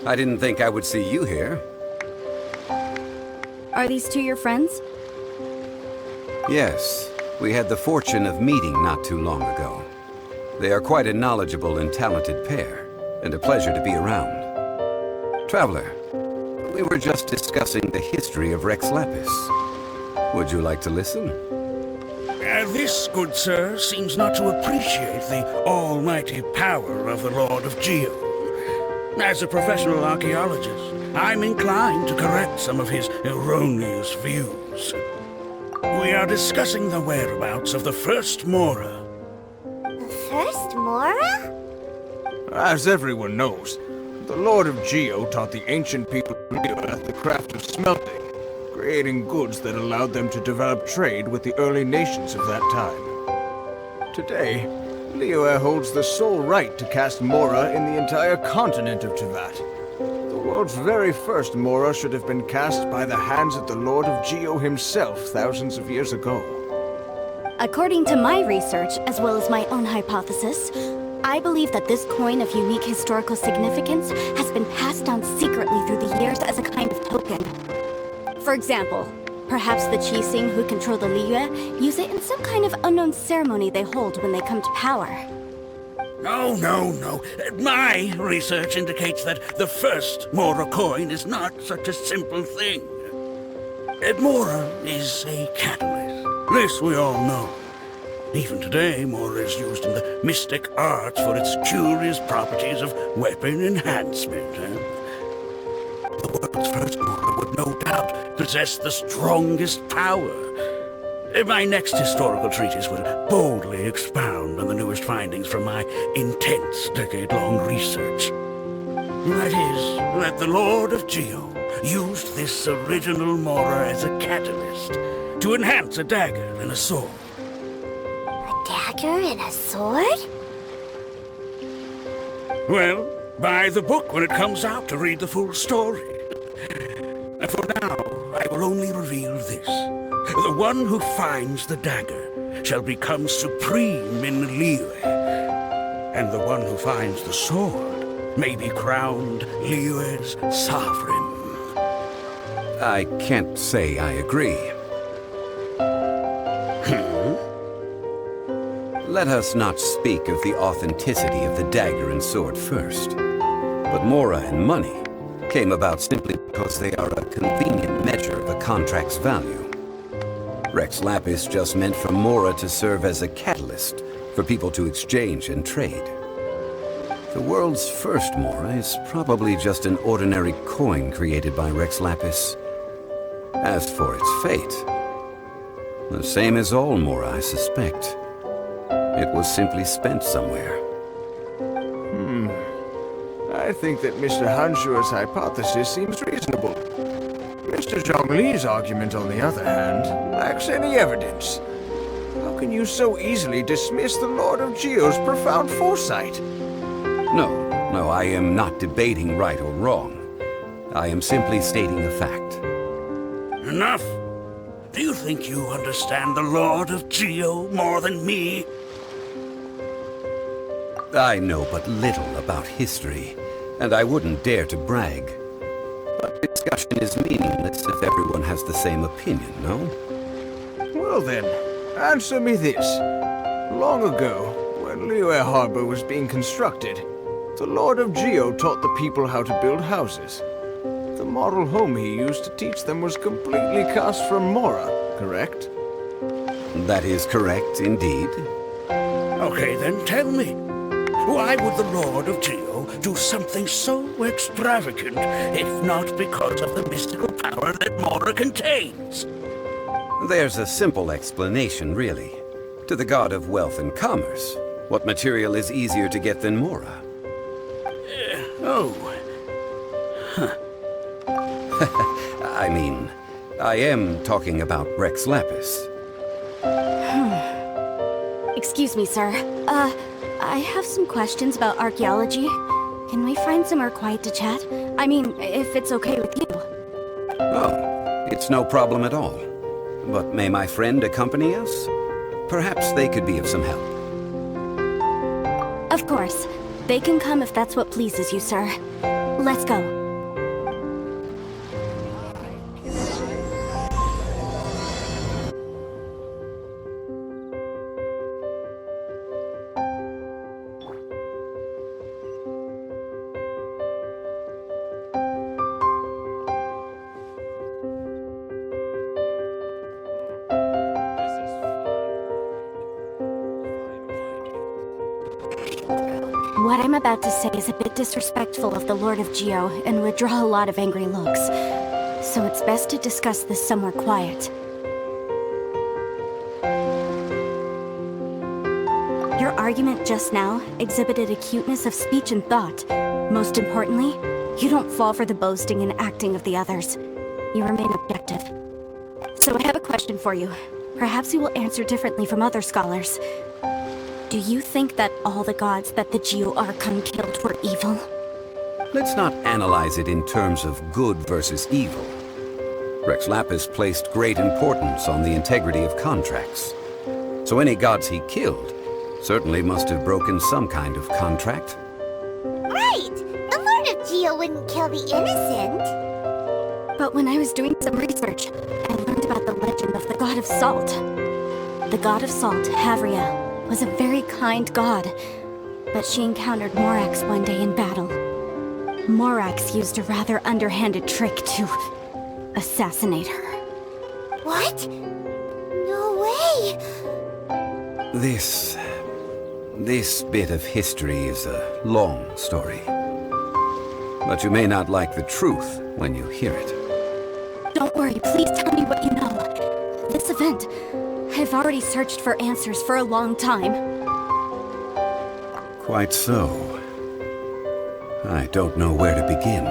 I didn't think I would see you here. Are these two your friends? Yes, we had the fortune of meeting not too long ago. They are quite a knowledgeable and talented pair, and a pleasure to be around. Traveler, we were just discussing the history of Rex Lapis. Would you like to listen? This, good sir, seems not to appreciate the almighty power of the Lord of Geo. As a professional archaeologist, I'm inclined to correct some of his erroneous views. We are discussing the whereabouts of the first Mora. The first Mora? As everyone knows, the Lord of Geo taught the ancient people of Yore the craft of smelting, creating goods that allowed them to develop trade with the early nations of that time. Today, Yore holds the sole right to cast Mora in the entire continent of Teyvat. The world's very first Mora should have been cast by the hands of the Lord of Geo himself thousands of years ago. According to my research, as well as my own hypothesis, I believe that this coin of unique historical significance has been passed down secretly through the years as a kind of token. For example, perhaps the Qixing who control the Liyue use it in some kind of unknown ceremony they hold when they come to power. No. My research indicates that the first Mora coin is not such a simple thing. Mora is a catalyst. This we all know. Even today, Mora is used in the mystic arts for its curious properties of weapon enhancement. The world's first Mora would no doubt possess the strongest power. My next historical treatise will boldly expound on the newest findings from my intense decade-long research. That is, that the Lord of Geo used this original Mora as a catalyst to enhance a dagger and a sword. A dagger and a sword? Well, buy the book when it comes out to read the full story. For now, I will only reveal this. The one who finds the dagger shall become supreme in Liyue, and the one who finds the sword may be crowned Liyue's sovereign. I can't say I agree. Let us not speak of the authenticity of the dagger and sword first. But Mora and money came about simply because they are a convenient measure of a contract's value. Rex Lapis just meant for Mora to serve as a catalyst for people to exchange and trade. The world's first Mora is probably just an ordinary coin created by Rex Lapis. As for its fate, the same as all Mora, I suspect. It was simply spent somewhere. I think that Mr. Hanshua's hypothesis seems reasonable. Mr. Zhongli's argument, on the other hand, lacks any evidence. How can you so easily dismiss the Lord of Geo's profound foresight? No, I am not debating right or wrong. I am simply stating a fact. Enough! Do you think you understand the Lord of Geo more than me? I know but little about history, and I wouldn't dare to brag. But discussion is meaningless if everyone has the same opinion, no? Well then, answer me this. Long ago, when Liyue Harbor was being constructed, the Lord of Geo taught the people how to build houses. The model home he used to teach them was completely cast from Mora, correct? That is correct, indeed. Okay, then tell me. Why would the Lord of Geo do something so extravagant, if not because of the mystical power that Mora contains? There's a simple explanation, really. To the god of wealth and commerce, what material is easier to get than Mora? I mean, I am talking about Rex Lapis. Excuse me, sir. I have some questions about archaeology. Can we find somewhere quiet to chat? I mean, if it's okay with you. Oh, it's no problem at all. But may my friend accompany us? Perhaps they could be of some help. Of course. They can come if that's what pleases you, sir. Let's go. What I'm about to say is a bit disrespectful of the Lord of Geo and would draw a lot of angry looks. So it's best to discuss this somewhere quiet. Your argument just now exhibited acuteness of speech and thought. Most importantly, you don't fall for the boasting and acting of the others. You remain objective. So I have a question for you. Perhaps you will answer differently from other scholars. Do you think that all the gods that the Geo Archon killed were evil? Let's not analyze it in terms of good versus evil. Rex Lapis placed great importance on the integrity of contracts. So any gods he killed certainly must have broken some kind of contract. Right! The Lord of Geo wouldn't kill the innocent. But when I was doing some research, I learned about the legend of the god of salt. The god of salt, Havria, was a very kind god, but she encountered Morax one day in battle. Morax used a rather underhanded trick to assassinate her. What? No way! This bit of history is a long story. But you may not like the truth when you hear it. Don't worry, please tell me what you know. This event, I've already searched for answers for a long time. Quite so. I don't know where to begin.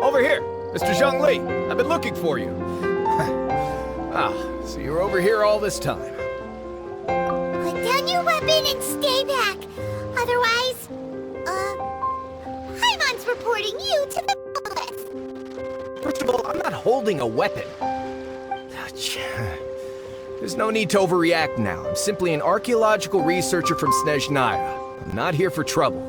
Over here, Mr. Zhongli. I've been looking for you. So you're over here all this time. Put down your weapon and stay back. Otherwise, Paimon's reporting you to the police. First of all, I'm not holding a weapon. There's no need to overreact now. I'm simply an archaeological researcher from Snezhnaya. I'm not here for trouble.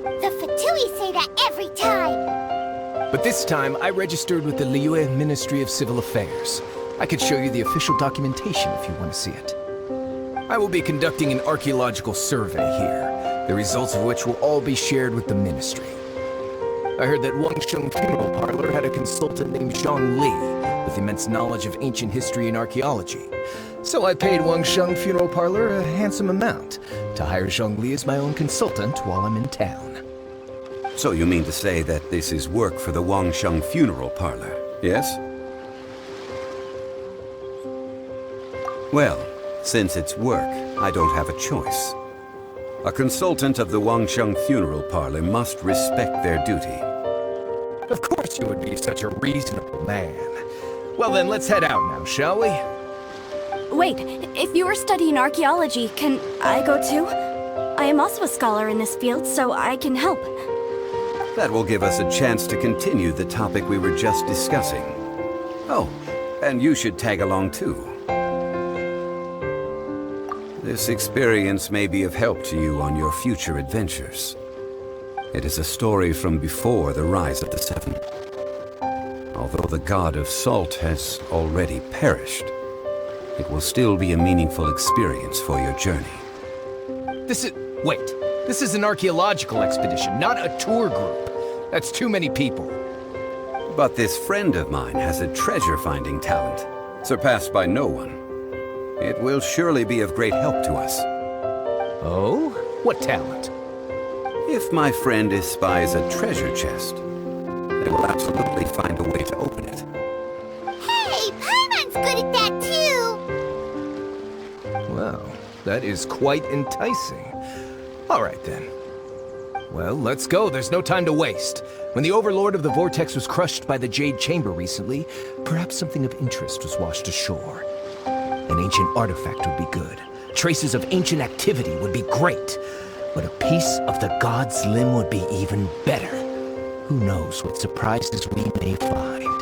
The Fatui say that every time. But this time, I registered with the Liyue Ministry of Civil Affairs. I could show you the official documentation if you want to see it. I will be conducting an archaeological survey here, the results of which will all be shared with the ministry. I heard that Wangsheng Funeral Parlor had a consultant named Zhongli with immense knowledge of ancient history and archaeology. So I paid Wangsheng Funeral Parlor a handsome amount to hire Zhongli as my own consultant while I'm in town. So you mean to say that this is work for the Wangsheng Funeral Parlor, yes? Well, since it's work, I don't have a choice. A consultant of the Wangsheng Funeral Parlor must respect their duty. Of course you would be such a reasonable man. Well then, let's head out now, shall we? Wait, if you are studying archaeology, can I go too? I am also a scholar in this field, so I can help. That will give us a chance to continue the topic we were just discussing. Oh, and you should tag along too. This experience may be of help to you on your future adventures. It is a story from before the rise of the Seven. Although the god of salt has already perished, it will still be a meaningful experience for your journey. Wait, this is an archaeological expedition, not a tour group. That's too many people. But this friend of mine has a treasure-finding talent, surpassed by no one. It will surely be of great help to us. Oh? What talent? If my friend espies a treasure chest, they will absolutely find a way to open it. Hey, Paimon's good at that too. Well, that is quite enticing. All right then. Well, let's go. There's no time to waste. When the Overlord of the Vortex was crushed by the Jade Chamber recently, perhaps something of interest was washed ashore. An ancient artifact would be good. Traces of ancient activity would be great. But a piece of the god's limb would be even better. Who knows what surprises we may find.